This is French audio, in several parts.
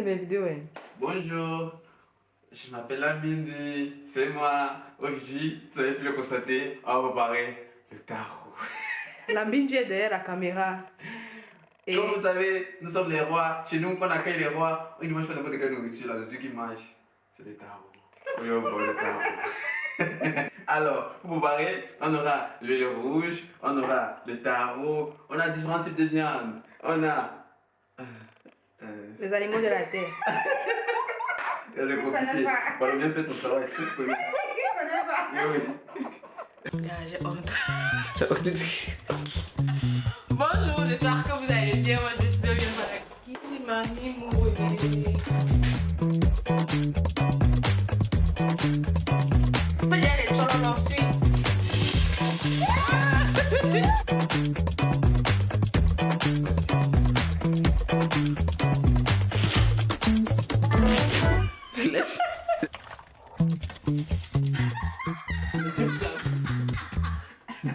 de mes vidéos. Hein. Bonjour, je m'appelle Amindi, c'est moi. Aujourd'hui, vous avez pu le constater, on va préparer le tarot. L'Ambindi est derrière la caméra. Et comme vous savez, nous sommes les rois. Chez nous, quand on accueille les rois, on ne mange pas n'importe quelle nourriture. La nourriture qu'ils mangent, c'est le tarot. Oui, on boit le tarot. Alors, pour préparer, on aura l'huile rouge, on aura le tarot, on a différents types de viande. On a... les animaux de la terre. C'est compliqué. Voilà, bien fait ton travail, c'est ce que J'ai honte. Bonjour, j'espère que vous allez bien. Moi, je suis bien.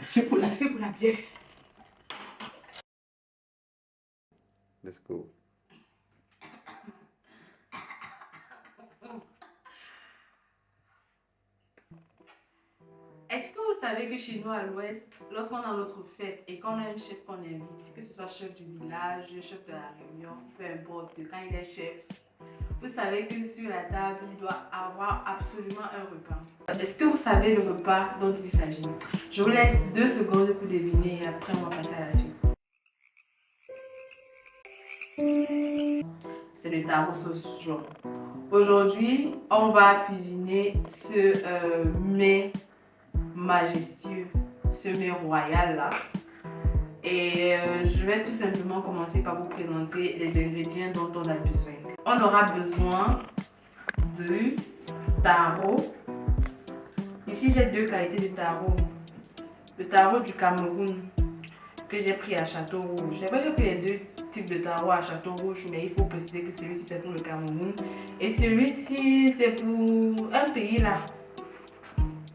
C'est pour la bière. Let's go. Est-ce que vous savez que chez nous à l'ouest, lorsqu'on a notre fête et qu'on a un chef qu'on invite, que ce soit chef du village, chef de la réunion, peu importe, quand il est chef, vous savez que sur la table, il doit avoir absolument un repas. Est-ce que vous savez le repas dont il s'agit? Je vous laisse 2 secondes pour deviner et après on va passer à la suite. C'est le tarot sauce jaune. Aujourd'hui, on va cuisiner ce mets majestueux, ce mets royal là. Et je vais tout simplement commencer par vous présenter les ingrédients dont on a besoin. On aura besoin de tarot. Ici, j'ai 2 qualités de tarot. Le tarot du Cameroun que j'ai pris à Château Rouge. J'ai pas pris les 2 types de tarot à Château Rouge, mais il faut préciser que celui-ci c'est pour le Cameroun et celui-ci c'est pour un pays là.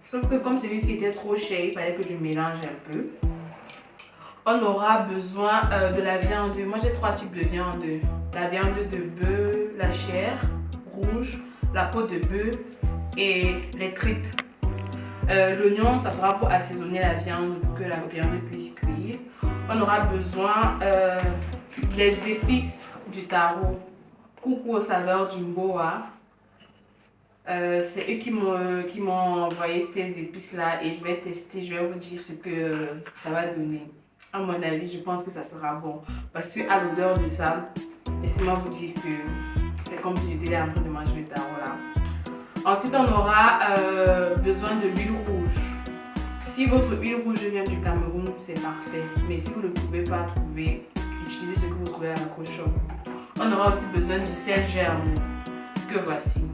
Sauf que comme celui-ci était trop cher, il fallait que je mélange un peu. On aura besoin de la viande. Moi j'ai 3 types de viande. La viande de bœuf, la chair rouge, la peau de bœuf et les tripes. L'oignon, ça sera pour assaisonner la viande pour que la viande puisse cuire. On aura besoin des épices du tarot. Coucou aux saveurs du Mboa. C'est eux qui m'ont envoyé ces épices là et je vais tester, je vais vous dire ce que ça va donner. À mon avis, je pense que ça sera bon parce que à l'odeur de ça, laissez-moi vous dire que c'est comme si j'étais en train de manger le tarot là. Ensuite, on aura besoin de l'huile rouge. Si votre huile rouge vient du Cameroun, c'est parfait. Mais si vous ne pouvez pas trouver, utilisez ce que vous trouvez à la Cochon. On aura aussi besoin du sel germe, que voici.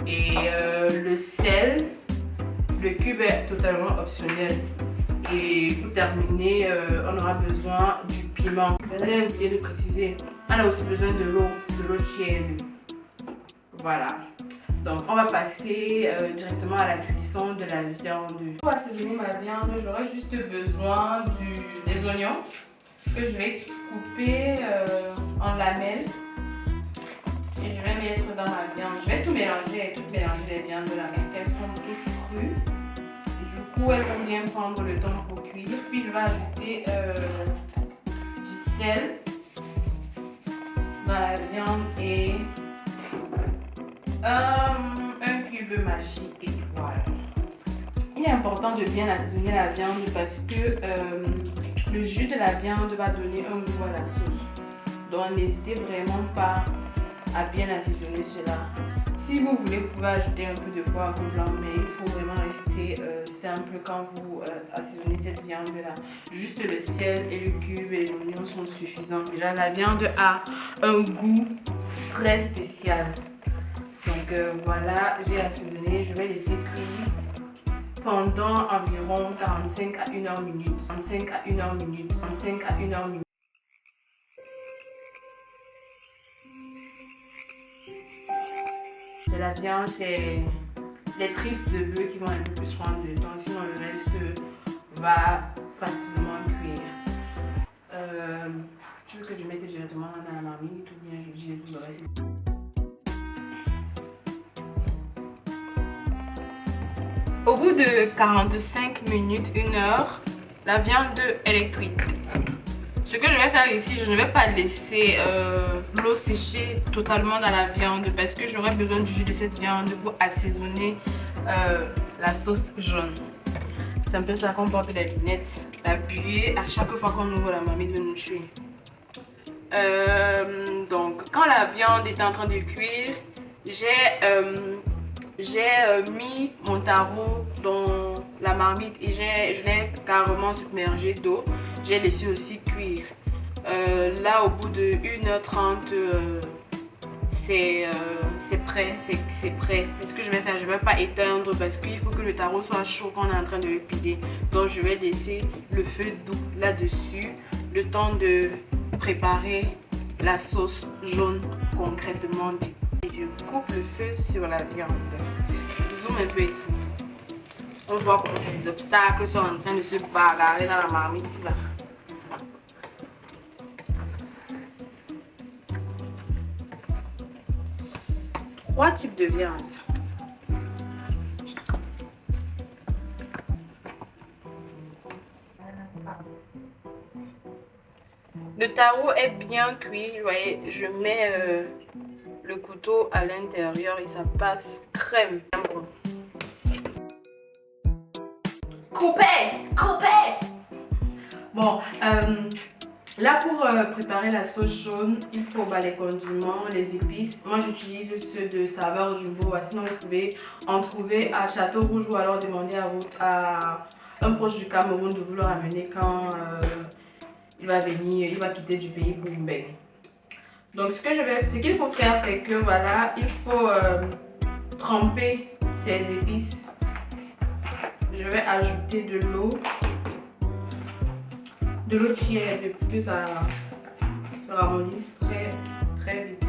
Et le sel, le cube est totalement optionnel. Et pour terminer, on aura besoin du piment. J'avais oublié de préciser, on a aussi besoin de l'eau tiède. Voilà. Donc on va passer directement à la cuisson de la viande. Pour assaisonner ma viande, j'aurai juste besoin des oignons que je vais couper en lamelles. Et je vais mettre dans ma viande. Je vais tout mélanger les viandes là parce qu'elles sont toutes crues. Et du coup, elles vont bien prendre le temps pour cuire. Puis je vais ajouter du sel dans la viande et un cube magique et voilà. Il est important de bien assaisonner la viande parce que le jus de la viande va donner un goût à la sauce. Donc n'hésitez vraiment pas à bien assaisonner cela. Si vous voulez, vous pouvez ajouter un peu de poivre blanc, mais il faut vraiment rester simple quand vous assaisonnez cette viande là. Juste le sel et le cube et l'oignon sont suffisants. Déjà la viande a un goût très spécial. Donc voilà, j'ai assaisonné, je vais laisser cuire pendant environ 45 à 1 heure minute. 45 à 1 heure minute. 45 à 1 heure minute. C'est la viande, c'est les tripes de bœuf qui vont un peu plus prendre de temps, sinon le reste va facilement cuire. Tu veux que je mette directement dans la marmite ou bien je dis tout le reste? Au bout de 45 minutes, 1 heure, la viande elle est cuite. Ce que je vais faire ici, je ne vais pas laisser l'eau sécher totalement dans la viande parce que j'aurai besoin du jus de cette viande pour assaisonner la sauce jaune. C'est un peu ça qu'on porte les lunettes, l'appuyer à chaque fois qu'on ouvre la marmite de nous tuer. Donc, quand la viande est en train de cuire, j'ai mis mon taro dans la marmite et je l'ai carrément submergé d'eau. J'ai laissé aussi cuire. Là, au bout de 1h30, c'est prêt. C'est prêt. Ce que je vais faire, je ne vais pas éteindre parce qu'il faut que le taro soit chaud quand on est en train de le piler. Donc, je vais laisser le feu doux là-dessus, le temps de préparer la sauce jaune concrètement dit. Et je coupe le feu sur la viande. Zoom un peu ici. On voit comment les obstacles sont en train de se bagarrer dans la marmite ici là. Trois types de viande. Le taro est bien cuit, vous voyez, je mets le couteau à l'intérieur et ça passe crème. Bon. Coupez. Bon, là pour préparer la sauce jaune, il faut les condiments, les épices. Moi j'utilise ceux de saveur Jumbo. Sinon vous pouvez en trouver à Château Rouge ou alors demander à un proche du Cameroun de vous le ramener quand il va venir, il va quitter du pays pour une belle. Donc ce qu'il faut faire, c'est que voilà, il faut tremper ces épices. Je vais ajouter de l'eau tiède pour que ça ramollisse très vite.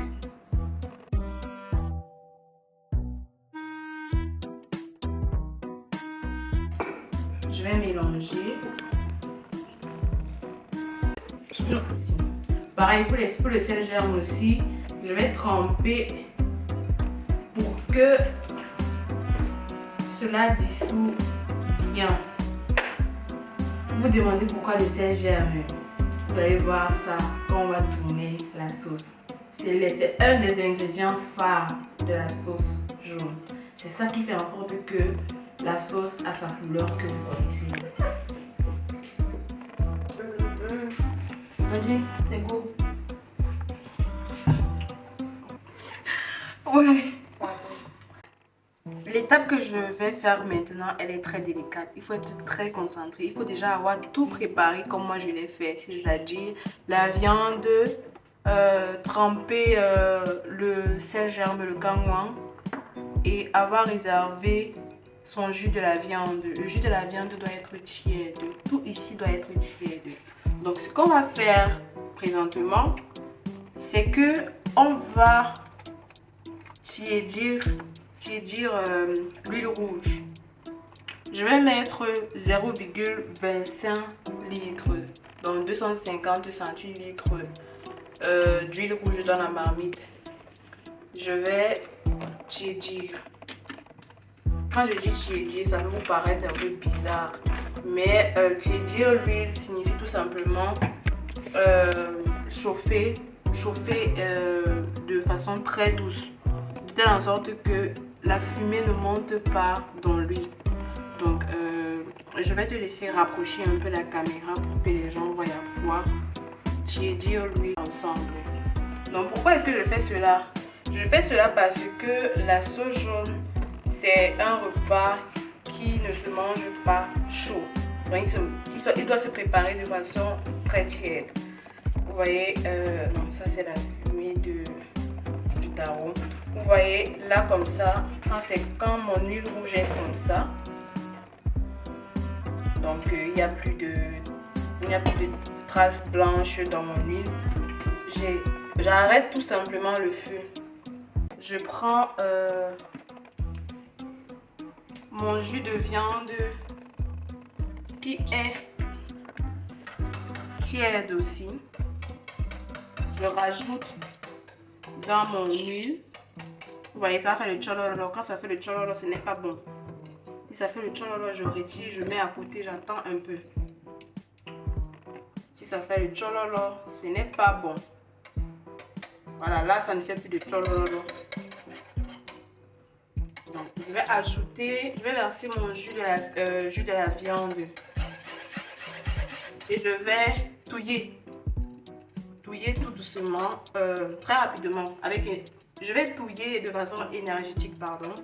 Je vais mélanger. Pareil pour le sel germe aussi, je vais tremper pour que cela dissout bien. Vous demandez pourquoi le sel germe. Vous allez voir ça quand on va tourner la sauce. C'est un des ingrédients phares de la sauce jaune. C'est ça qui fait en sorte que la sauce a sa couleur que vous connaissez. Vas-y, c'est go. Ouais. L'étape que je vais faire maintenant, elle est très délicate. Il faut être très concentré. Il faut déjà avoir tout préparé comme moi je l'ai fait. C'est-à-dire la viande, tremper le sel germe, le kangwang et avoir réservé son jus de la viande. Le jus de la viande doit être tiède. Tout ici doit être tiède. Donc ce qu'on va faire présentement, c'est que on va tiédir l'huile rouge. Je vais mettre 0,25 litres, donc 250 centilitres d'huile rouge dans la marmite. Je vais tiédir. Quand je dis tiédir, ça peut vous paraître un peu bizarre, mais tiédir l'huile signifie tout simplement chauffer de façon très douce, de telle en sorte que la fumée ne monte pas dans l'huile. Donc je vais te laisser rapprocher un peu la caméra pour que les gens voient à quoi tiédir l'huile ensemble. Donc pourquoi est-ce que je fais cela? Je fais cela parce que la sauce jaune, c'est un repas qui ne se mange pas chaud. Donc il doit se préparer de façon très tiède. Vous voyez, donc ça c'est la fumée du taro. Vous voyez là comme ça, quand mon huile rouge est comme ça, donc il n'y a plus de traces blanches dans mon huile. J'arrête tout simplement le feu. Je prends mon jus de viande qui est tiède aussi. Je rajoute dans mon huile. Vous voyez, ça fait le chololo. Quand ça fait le chololo, ce n'est pas bon. Si Si ça fait le tchololo, je retire, je mets à côté, j'attends un peu. Si ça fait le tchololo, ce n'est pas bon. Voilà, là, ça ne fait plus de tchololo. Donc, je vais ajouter, je vais verser mon jus de la viande. Et je vais touiller. Touiller tout doucement, très rapidement. Je vais touiller de façon énergétique, pardon.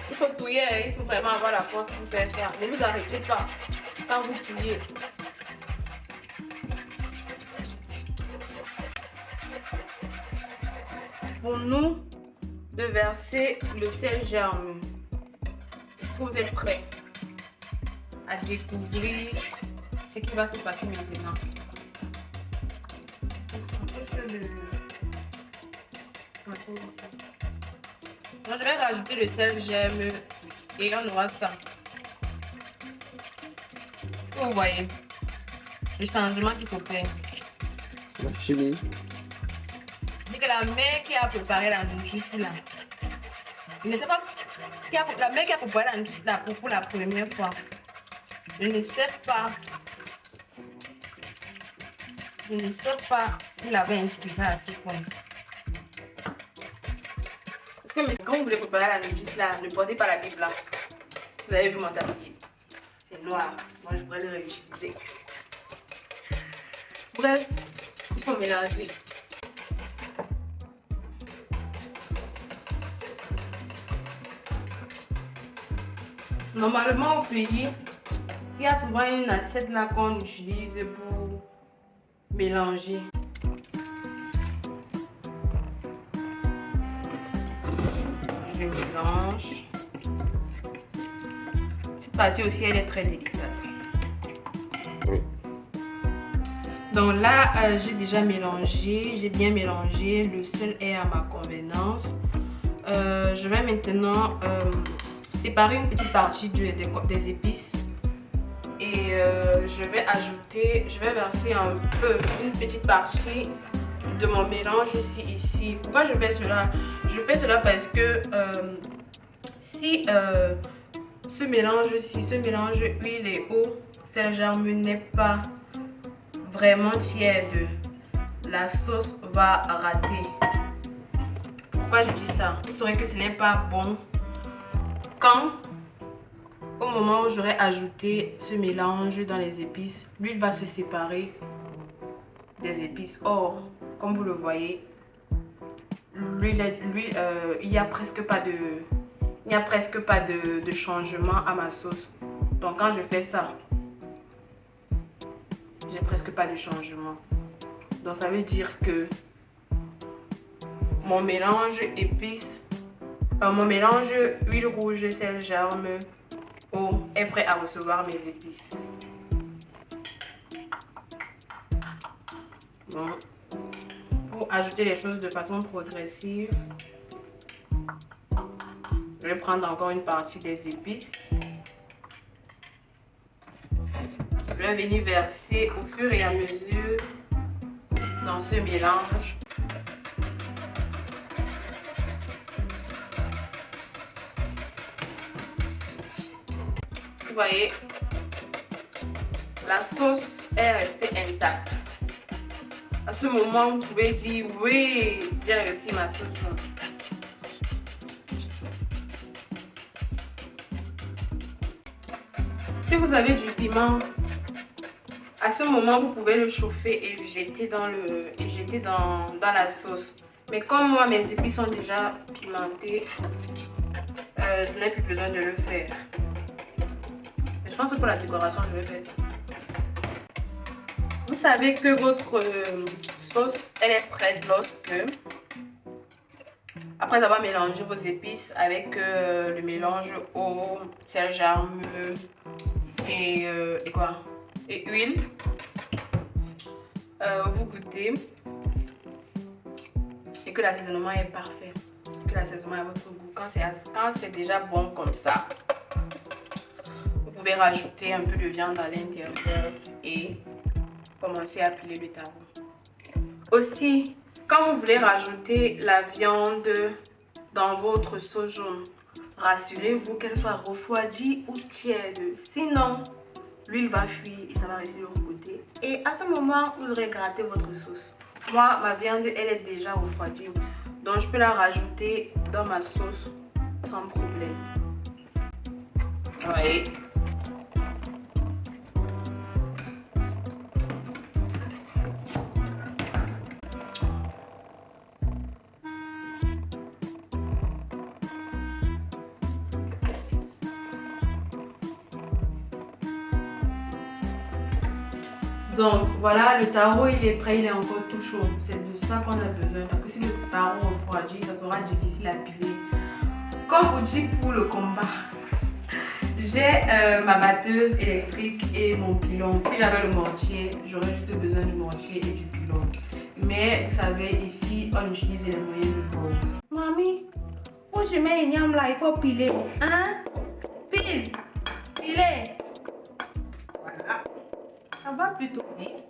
Il faut touiller, il faut vraiment avoir la force pour faire ça. Ne vous arrêtez pas quand vous touillez. Pour nous de verser le sel germe. Est-ce que vous êtes prêts à découvrir ce qui va se passer maintenant? Donc, je vais rajouter le sel germe et on aura ça. Est-ce que vous voyez le changement qu'il faut faire? La chimie. Dis que la mère qui a préparé la nourriture là, je ne sais pas, la mère qui a préparé la nourriture là pour la première fois, je ne sais pas qui l'avait inspiré à ce point. Parce que quand vous voulez préparer la nourriture là, ne portez pas la Bible là. Vous avez vu mon tablier, c'est noir, moi je pourrais le réutiliser. Bref, il faut mélanger. Normalement au pays, il y a souvent une assiette là qu'on utilise pour mélanger. Je mélange. Cette partie aussi, elle est très délicate. Donc là, j'ai déjà mélangé, j'ai bien mélangé. Le sel est à ma convenance. Je vais maintenant séparer une petite partie des épices et je vais verser un peu, une petite partie de mon mélange ici. Pourquoi je fais cela? Je fais cela parce que si ce mélange huile et eau, sel germe n'est pas vraiment tiède, la sauce va rater. Pourquoi je dis ça? Vous saurez que ce n'est pas bon quand, au moment où j'aurai ajouté ce mélange dans les épices, l'huile va se séparer des épices. Or, comme vous le voyez, l'huile, il n'y a presque pas de changement à ma sauce. Donc quand je fais ça, j'ai presque pas de changement. Donc ça veut dire que mon mélange épices, mon mélange huile rouge, sel, germe, eau est prêt à recevoir mes épices. Bon. Pour ajouter les choses de façon progressive, je vais prendre encore une partie des épices. Je vais venir verser au fur et à mesure dans ce mélange. Vous voyez, la sauce est restée intacte. À ce moment, vous pouvez dire oui, j'ai réussi ma sauce. Si vous avez du piment, à ce moment, vous pouvez le chauffer et jeter dans la sauce. Mais comme moi, mes épices sont déjà pimentées, je n'ai plus besoin de le faire. Je pense que pour la décoration, je vais faire ça. Vous savez que votre sauce, elle est prête lorsque, après avoir mélangé vos épices avec le mélange eau, sel, germe et huile, vous goûtez que l'assaisonnement est parfait, que l'assaisonnement est à votre goût. Quand c'est déjà bon comme ça, vous pouvez rajouter un peu de viande à l'intérieur et commencer à piler le taro. Aussi, quand vous voulez rajouter la viande dans votre sauce jaune, rassurez-vous qu'elle soit refroidie ou tiède. Sinon, l'huile va fuir et ça va rester de l'autre côté. Et à ce moment, vous aurez gratté votre sauce. Moi, ma viande, elle est déjà refroidie. Donc, je peux la rajouter dans ma sauce sans problème. Oui. Donc voilà, le taro il est prêt, il est encore tout chaud. C'est de ça qu'on a besoin parce que si le taro refroidit, ça sera difficile à piler. Comme outil pour le combat, j'ai ma batteuse électrique et mon pilon. Si j'avais le mortier, j'aurais juste besoin du mortier et du pilon. Mais vous savez, ici on utilise les moyens de bord. Mamie, où tu mets une là, il faut piler. Hein? Pile! Piler! Voilà. Ça va plutôt vite.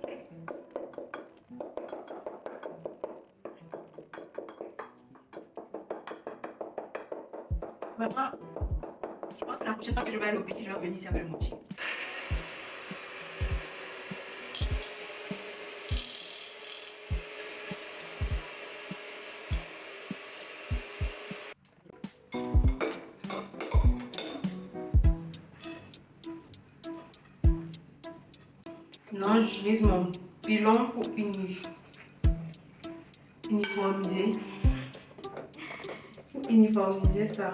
Maman, je pense que la prochaine fois que je vais aller au pays, je vais venir ici avec le mochi. Non, j'utilise mon pilon pour uniformiser ça.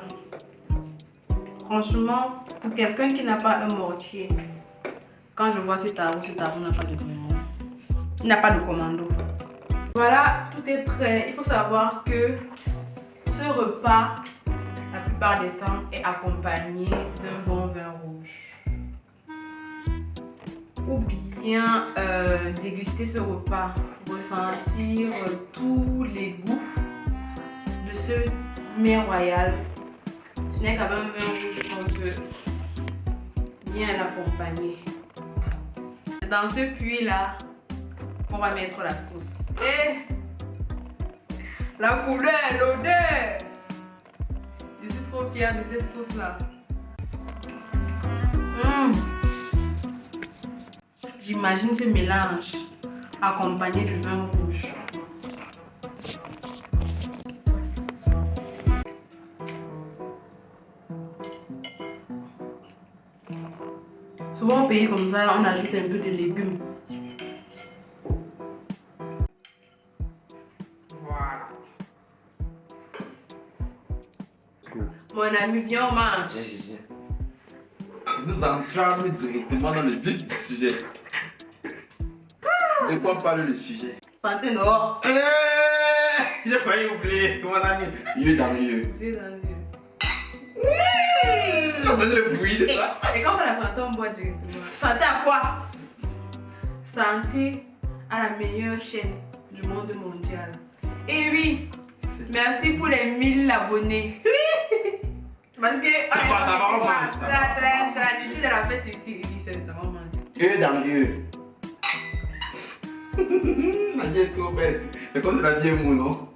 Franchement, pour quelqu'un qui n'a pas un mortier, quand je vois ce taro n'a pas de commando. Il n'a pas de commando. Voilà, tout est prêt. Il faut savoir que ce repas, la plupart des temps, est accompagné d'un bon vin rouge. Ou bien déguster ce repas, ressentir tous les goûts de ce mets royal. Ce n'est qu'avec un vin rouge qu'on peut bien l'accompagner. Dans ce puits là, on va mettre la sauce. Et la couleur, l'odeur. Je suis trop fière de cette sauce là. J'imagine ce mélange accompagné du vin rouge. Souvent au pays comme ça, on ajoute un peu de légumes. Voilà. Mon ami, viens, on mange. Nous entrons directement dans le vif du sujet. De quoi parle le sujet? Santé, non? J'ai failli oublier, mon ami. Yeux dans yeux. Yeux dans yeux. Tu as besoin de bruit de ça? Et quand on fait la santé, on boit directement. Santé à quoi? Santé à la meilleure chaîne du monde mondial. Et oui, merci pour les 1000 abonnés. Parce que ça va, on mange. C'est la nourriture de la fête ici. Oui, ça va, on mange. Yeux dans yeux. La vie est trop belle. C'est comme si la vie est mou, non?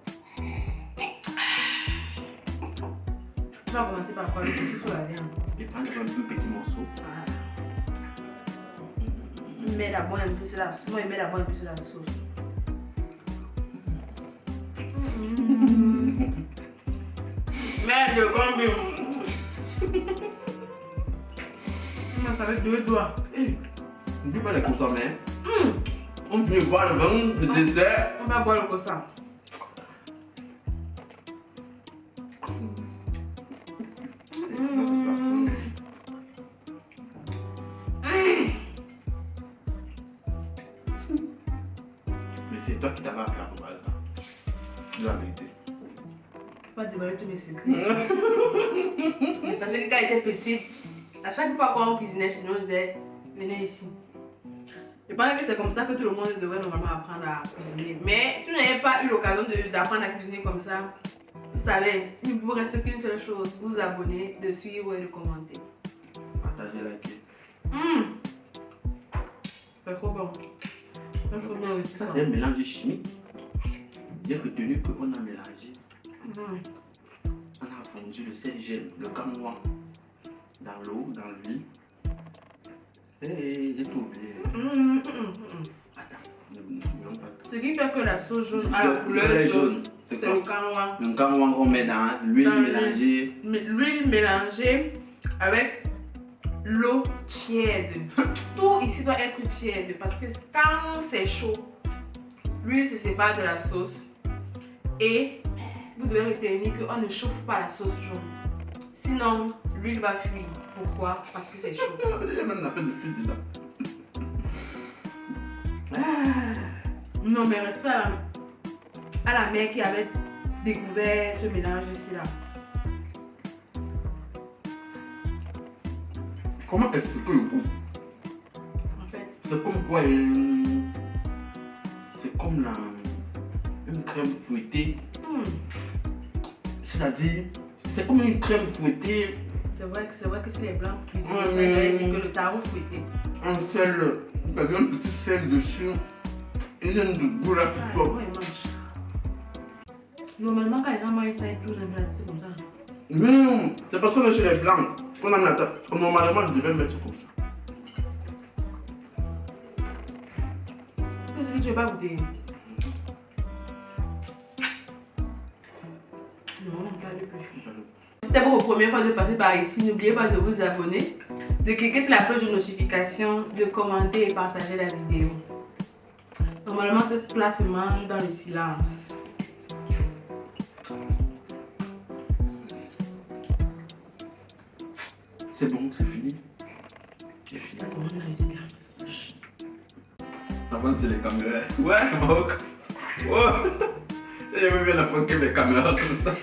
Tu vas commencer par quoi? Le dessus sur la viande. Et prendre un petit morceau. Voilà. Mets d'abord un peu sur la sauce. Moi, il met d'abord un peu sur la sauce. Merde, combien? Ça avec 2 doigts. N'oublie pas les consommer. On finit de boire le vin, le dessert. On va boire le croissant. Mais c'est toi qui t'avais appris à préparer ça. De la vérité. Pas déballer tous mes secrets. Mais sachez que quand j'étais petite, à chaque fois qu'on cuisinait chez nous, on disait venez ici. Je pense que c'est comme ça que tout le monde devrait normalement apprendre à cuisiner. Mais si vous n'avez pas eu l'occasion d'apprendre à cuisiner comme ça, vous savez, il ne vous reste qu'une seule chose, vous abonner, de suivre et de commenter. Partagez, likez. C'est trop bon. Il faut bien aussi Ça, ça. c'est un mélange chimique. Bien que tenu qu'on a mélangé, on a fondu le sel gel, le camouin dans l'eau, dans l'huile. Et tout oublié. Attends, ne pas. Ce qui fait que la sauce jaune a la couleur jaune, c'est le camouin. Le camouin qu'on met dans l'huile mélangée. L'huile mélangée avec l'eau tiède. Tout ici doit être tiède parce que quand c'est chaud, l'huile se sépare de la sauce et vous devez retenir qu'on ne chauffe pas la sauce jaune. Sinon, l'huile va fuir. Pourquoi? Parce que c'est chaud. Il y a même la fin de fuite dedans. Non, mais respect à la mère qui avait découvert ce mélange ici là. Comment expliquer le goût? En fait, c'est comme quoi c'est comme une crème fouettée. C'est-à-dire, c'est comme une crème fouettée. c'est vrai que si les blancs cuisinent, ça veut dire que le tarot fouetté. Un sel, un petit sel dessus. Et il y a une goût là qui sort. Normalement, quand les gens mangent ça, ils touchent un plat comme ça. Mais c'est parce qu'on est chez les blancs. On a la tête. Normalement, je devais mettre comme ça. Qu'est-ce que tu veux pas goûter? Non, pas de plus. Si c'était votre première fois de passer par ici, n'oubliez pas de vous abonner, de cliquer sur la cloche de notification, de commenter et partager la vidéo. Normalement, cette plat se mange dans le silence. C'est bon, c'est fini. C'est fini. Ça se mange dans le silence. Avant, c'est les caméras. Ouais, Maroc. Oh. J'aime bien la fois que les caméras comme ça.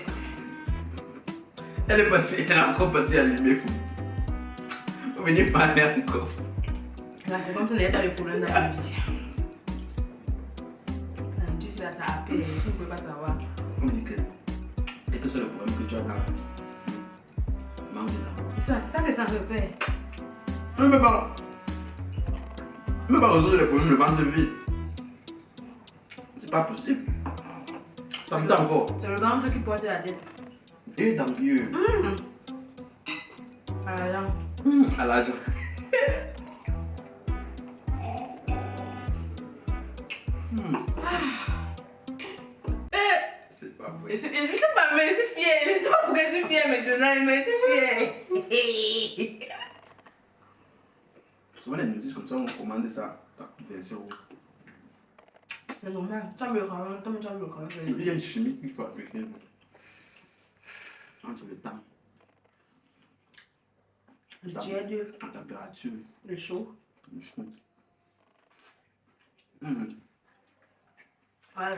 Elle est passée, elle a encore passé à l'allumer. Vous venez parler encore. Là, c'est comme si on n'avait pas de problème dans la vie. La notice là, ça appelle, tu ne peux pas savoir. On dit que quel que soit le problème que tu as dans la vie, manque de là. C'est ça que ça me fait. Mais pas résoudre les problèmes de ventre vide. C'est pas possible. Ça me tend encore. C'est le ventre qui porte la tête. Et dans Dieu. À la langue. À l'argent. C'est pas vrai. Je sais pas, mais je suis fière. Je sais pas pourquoi je suis fière maintenant, mais je suis fière. Souvent les notices comme ça, on commande ça à 20 euros. C'est normal. Tu as le carré, tu as le carré. Il y a une chimie qu'il faut appliquer entre le temps. Le tiède, La température. le chaud. Le chaud. Voilà.